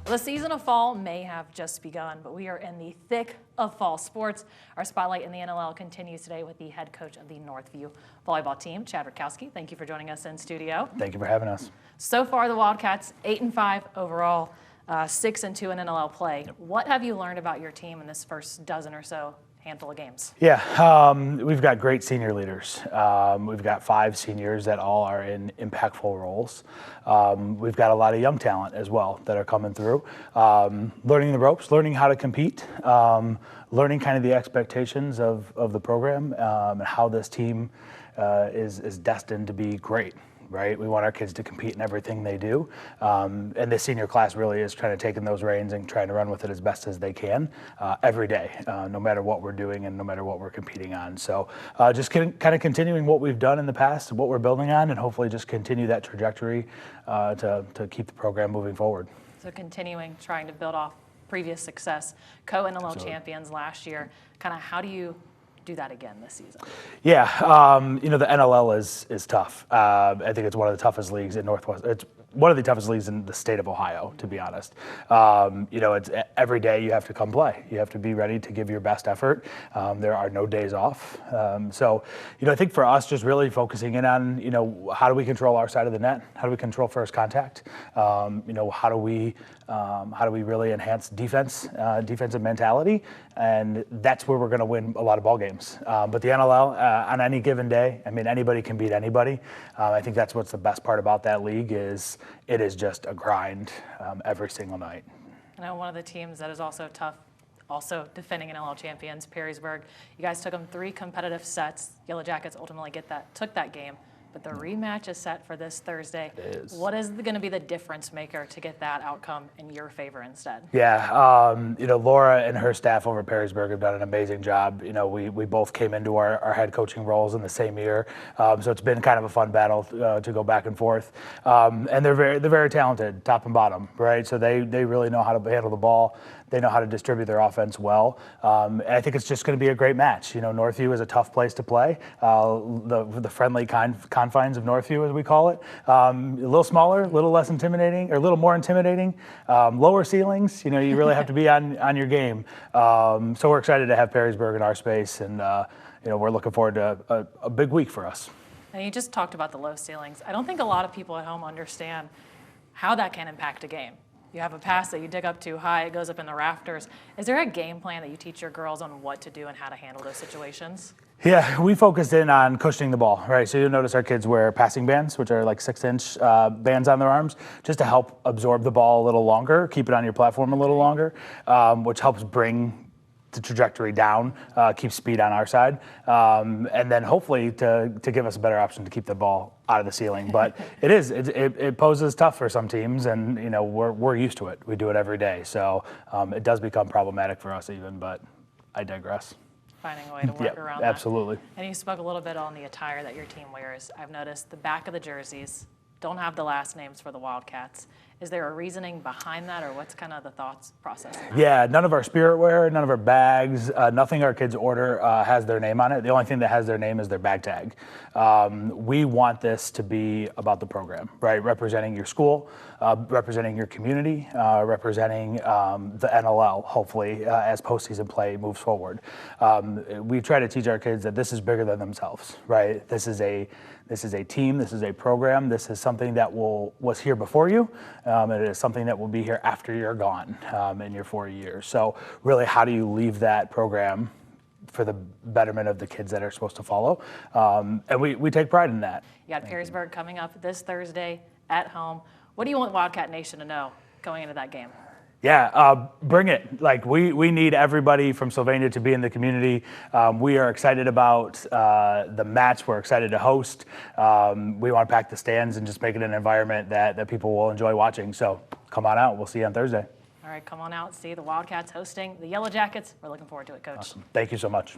The season of fall may have just begun, but we are in the thick of fall sports. Our spotlight in the NLL continues today with the head coach of the Northview volleyball team, Chad Rutkowski. Thank you for joining us in studio. Thank you for having us. So far, the Wildcats 8-5 overall, 6-2 in NLL play. Yep. What have you learned about your team in this first dozen or so handful of games? Yeah, we've got great senior leaders. We've got 5 seniors that all are in impactful roles. We've got a lot of young talent as well that are coming through, learning the ropes, learning how to compete, learning kind of the expectations of the program, and how this team is destined to be great. Right, we want our kids to compete in everything they do, and this senior class really is trying to take in those reins and trying to run with it as best as they can every day, no matter what we're doing and no matter what we're competing on. So just kind of continuing what we've done in the past, what we're building on, and hopefully just continue that trajectory to keep the program moving forward. So continuing, trying to build off previous success, co-NLL champions last year. Kind of how do you do that again this season? Yeah, the NLL is tough. I think it's one of the toughest leagues in Northwest. It's one of the toughest leagues in the state of Ohio, to be honest. It's every day you have to come play. You have to be ready to give your best effort. There are no days off. So I think for us, just really focusing in on, how do we control our side of the net? How do we control first contact? How do we really enhance defensive mentality? And that's where we're going to win a lot of ball games. But the NLL, on any given day, anybody can beat anybody. I think that's what's the best part about that league is it is just a grind every single night. I know one of the teams that is also tough, also defending NLL champions, Perrysburg. You guys took them 3 competitive sets. Yellow Jackets ultimately took that game. But the rematch is set for this Thursday. It is. What is going to be the difference maker to get that outcome in your favor instead? Yeah, Laura and her staff over at Perrysburg have done an amazing job. We both came into our head coaching roles in the same year, so it's been kind of a fun battle to go back and forth. And they're very talented, top and bottom, right? So they really know how to handle the ball. They know how to distribute their offense well. And I think it's just going to be a great match. Northview is a tough place to play. The friendly confines of Northview, as we call it, a little smaller, a little less intimidating, or a little more intimidating. Lower ceilings. You really have to be on your game. So we're excited to have Perrysburg in our space, and we're looking forward to a big week for us. Now you just talked about the low ceilings. I don't think a lot of people at home understand how that can impact a game. You have a pass that you dig up too high, it goes up in the rafters. Is there a game plan that you teach your girls on what to do and how to handle those situations? Yeah, we focused in on cushioning the ball, right? So you'll notice our kids wear passing bands, which are like 6-inch bands on their arms, just to help absorb the ball a little longer, keep it on your platform a little longer, which helps bring the trajectory down, keep speed on our side, and then hopefully to give us a better option to keep the ball out of the ceiling. But it poses tough for some teams, and we're used to it. We do it every day, so it does become problematic for us even. But I digress. Finding a way to work around that. Absolutely. And you spoke a little bit on the attire that your team wears. I've noticed the back of the jerseys don't have the last names for the Wildcats. Is there a reasoning behind that, or what's kind of the thoughts process? Yeah, none of our spirit wear, none of our bags, nothing our kids order has their name on it. The only thing that has their name is their bag tag. We want this to be about the program, right? Representing your school, representing your community, representing the NLL, hopefully, as postseason play moves forward. We try to teach our kids that this is bigger than themselves, right? This is a team, this is a program, this is something that was here before you. It is something that will be here after you're gone in your 4 years. So really, how do you leave that program for the betterment of the kids that are supposed to follow? And we take pride in that. You got Perrysburg coming up this Thursday at home. What do you want Wildcat Nation to know going into that game? Yeah, bring it. Like we need everybody from Sylvania to be in the community. We are excited about the match. We're excited to host. We want to pack the stands and just make it an environment that people will enjoy watching. So come on out. We'll see you on Thursday. All right, come on out. See the Wildcats hosting the Yellow Jackets. We're looking forward to it, Coach. Awesome. Thank you so much.